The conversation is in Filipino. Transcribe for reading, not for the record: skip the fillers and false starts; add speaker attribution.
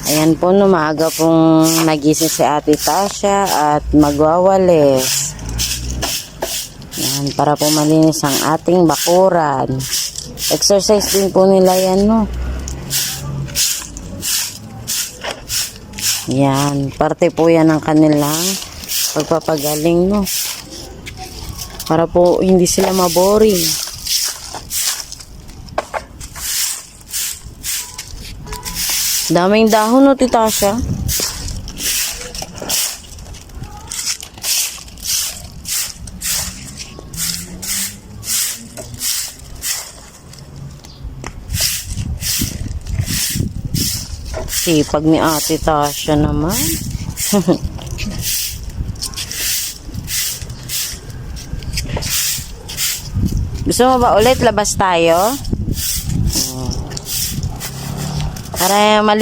Speaker 1: Ayan po, no, maaga pong nagising si Ate Tasha at magwawalis. Ayan, para po malinis ang ating bakuran. Exercise din po nila yan, no. Yan, parte po yan ng kanilang pagpapagaling, no. Para po hindi sila maboring. Daming dahon, no, Tita Tasha. Sipag ni Ate Tasha naman. Gusto mo ba ulit labas tayo? Para mali